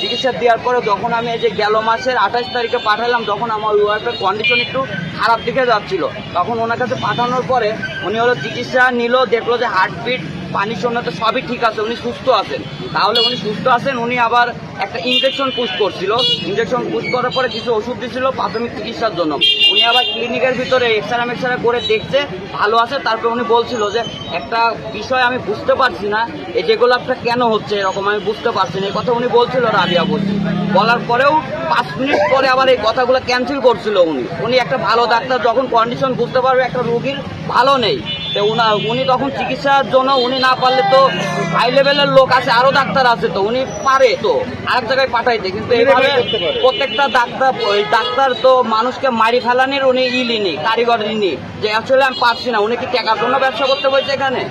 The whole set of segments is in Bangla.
চিকিৎসা দেওয়ার পরে যখন আমি এই যে গেল মাসের 28 তারিখে পাঠালাম, যখন আমার ওয়াইফের কন্ডিশন একটু খারাপ দিকে যাচ্ছিল, তখন ওনার কাছে পাঠানোর পরে উনি হলো চিকিৎসা নিল, দেখলো যে হার্টবিট, পানি শূন্যতা সবই ঠিক আছে, উনি সুস্থ আছেন। তাহলে উনি সুস্থ আছেন, উনি আবার একটা ইনজেকশন পুশ করছিল, ইনজেকশন পুশ করার পরে কিছু ওষুধ দিছিল প্রাথমিক চিকিৎসার জন্য। উনি আবার ক্লিনিকের ভিতরে এক্সরে করে দেখছে ভালো আছে। তারপর উনি বলছিল যে একটা বিষয় আমি বুঝতে পারছি না, এই যেগুলো আপনার কেন হচ্ছে এরকম আমি বুঝতে পারছি না, এই কথা উনি বলছিল রাবিয়া বলছি। বলার পরেও 5 মিনিট পরে আবার এই কথাগুলো ক্যান্সেল করছিল উনি একটা ভালো ডাক্তার যখন কন্ডিশন বুঝতে পারবে একটা রোগীর ভালো নেই, তো উনি তখন চিকিৎসার জন্য উনি না পারলে তো হাই লেভেলের লোক আছে, আরো ডাক্তার আছে, তো উনি পারে তো আরেক জায়গায় পাঠাইতে। কিন্তু এইভাবে প্রত্যেকটা ডাক্তার তো মানুষকে মারি ফেলানির উনি ইলিনি কারিগর ইনি, যে আসলে আমি পারছি না। উনি কি টাকার জন্য ব্যবসা করতে বলছে এখানে,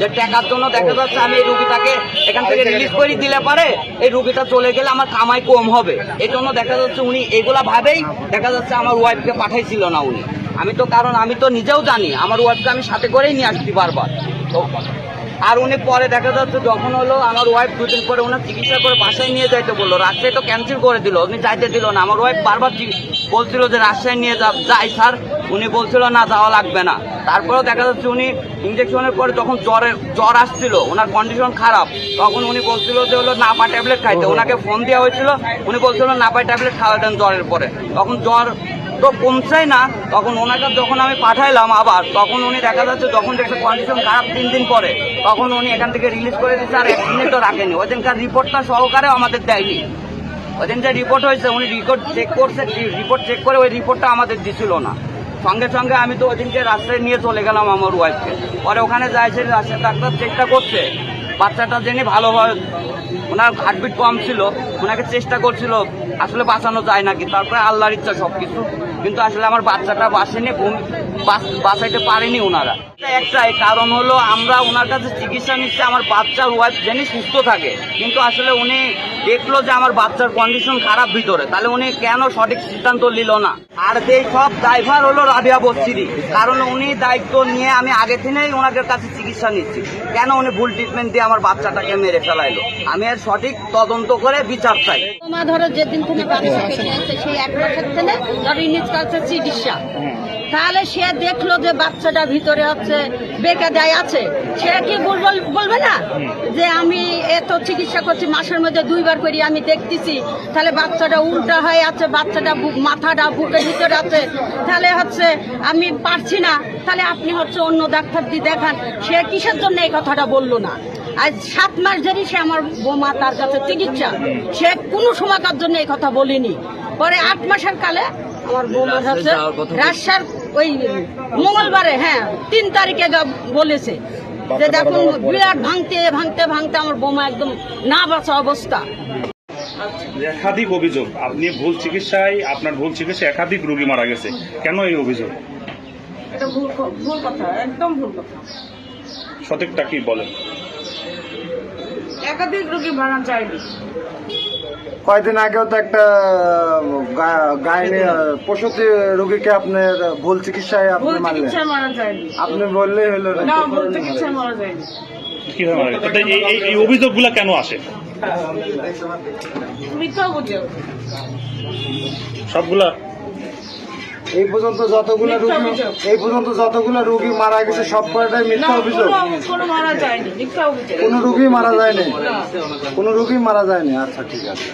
যে টাকার জন্য দেখা যাচ্ছে আমি এই রুগীটাকে এখান থেকে রিলিজ করে দিলে পারে এই রুগীটা চলে গেলে আমার কামাই কম হবে, এই জন্য দেখা যাচ্ছে উনি এগুলা ভাবেই দেখা যাচ্ছে আমার ওয়াইফকে পাঠাইছিল না উনি। কারণ আমি তো নিজেও জানি আমার ওয়াইফকে আমি সাথে করেই নিয়ে আসছি বারবার। তো আর উনি পরে দেখা যাচ্ছে যখন হলো আমার ওয়াইফ 2 দিন পরে ওনার চিকিৎসা করে বাসায় নিয়ে যাইতে বললো, রাজশাহী তো ক্যান্সেল করে দিল, উনি যাইতে দিল না। আমার ওয়াইফ বারবার বলছিল যে রাজশাহী নিয়ে যাই স্যার, উনি বলছিল না যাওয়া লাগবে না। তারপরেও দেখা যাচ্ছে উনি ইঞ্জেকশনের পরে যখন জ্বর আসছিল, ওনার কন্ডিশন খারাপ, তখন উনি বলছিল যে হলো নাপা ট্যাবলেট খাইতে। ওনাকে ফোন দেওয়া হয়েছিল, উনি বলছিল নাপা ট্যাবলেট খাওয়া দেন জ্বরের পরে, তখন জ্বর তো কমছেই না। তখন ওনাকে যখন আমি পাঠাইলাম আবার, তখন উনি দেখা যাচ্ছে যখন দেখছে কন্ডিশন খারাপ 3 দিন পরে, তখন উনি এখান থেকে রিলিজ করে দিচ্ছে। আর 1 মিনিটও রাখেনি, ওই দিনকার রিপোর্টটা সহকারে আমাদের দেয়নি। ওই দিন যে রিপোর্ট হয়েছে উনি রিপোর্ট চেক করছে, রিপোর্ট চেক করে ওই রিপোর্টটা আমাদের দিছিল না। সঙ্গে সঙ্গে আমি তো ওই দিনকে রাস্তায় নিয়ে চলে গেলাম আমার ওয়াইফকে। পরে ওখানে যাইছে রাস্তায় ডাক্তার চেকটা করছে, বাচ্চাটা জেনে ভালো হয়, ওনার হার্টবিট কম ছিল, ওনাকে চেষ্টা করছিল আসলে বাঁচানো যায় নাকি, তারপরে আল্লাহর ইচ্ছা সবকিছু, কিন্তু আসলে আমার বাচ্চাটা বাঁচেনি, বাঁচাইতে পারেনি ওনারা। একটাই কারণ হলো আমরা ওনার কাছে চিকিৎসা নিচ্ছি আমার বাচ্চার ওয়াইফ যেন সুস্থ থাকে, কিন্তু আসলে উনি দেখলো যে আমার বাচ্চার কন্ডিশন খারাপ ভিতরে, তাহলে উনি কেন সঠিক সিদ্ধান্ত নিল না। আর এই সব ড্রাইভার হলো রাবিয়া বস্তিরই, কারণ উনি দায়িত্ব নিয়ে আমি আগে থেকেই ওনাদের কাছে চিকিৎসা নিচ্ছি, কেন উনি ভুল ট্রিটমেন্ট দিয়ে আমার বাচ্চাটাকে মেরে ফেলাইলো। আমি এর সঠিক তদন্ত করে বিচার চাই। ধরো যেদিন তুমি বাচ্চা পেটে সেই 1 মাসের থেকে ধরো নিজ কাছে চিকিৎসা, তাহলে সে দেখলো যে বাচ্চাটা ভিতরে হচ্ছে বেকায়দায় আছে, সে কি বলবে না যে আমি এত চিকিৎসা করছি, মাসের মধ্যে 2 বার করি আমি দেখতেছি, তাহলে বাচ্চাটা উল্টা হয়ে আছে, বাচ্চাটা মাথাটা বুকের ভিতরে আছে, তাহলে হচ্ছে আমি পারছি না, তাহলে আপনি হচ্ছে অন্য ডাক্তার দিয়ে দেখান। সে কিসের জন্য এই কথাটা বললো না? আজ 7 মাস ধরে সে আমার বৌমা তার কাছে চিকিৎসা, সে কোনো সময়কার জন্য এই কথা বলিনি। পরে 8 মাসের কালে আমার বৌমা হচ্ছে রাজশাহীর ওই মঙ্গলবারে 3 তারিখে বলেছে যে দেখুন বিরাট ভাঙতে আমার বৌমা একদম না বাঁচা অবস্থা। একাধিক অভিযোগ, আপনি আপনার ভুল চিকিৎসায় একাধিক রোগী মারা গেছে, কেন এই অভিযোগ? এটা ভুল কথা, একদম ভুল কথা। সঠিকটা কি বলেন? একাধিক রোগী মারা যায়নি। কয়েকদিন আগেও তো একটা গাইনি প্রসূতি রোগীকে আপনার ভুল চিকিৎসায় আপনি মারলেন, মারা যায়নি, আপনি বললেই হলো না ভুল চিকিৎসায় মারা যায়নি। কিভাবে মারা গেছে? এই অভিযোগগুলো কেন আসে? মিথ্যা অভিযোগ সবগুলা এই পর্যন্ত যতগুলো রোগী মারা গেছে সব কয়টাই মিথ্যা অভিযোগ। কোনো মারা যায়নি, মিথ্যা অভিযোগ। কোনো রোগী মারা যায়নি। আচ্ছা ঠিক আছে।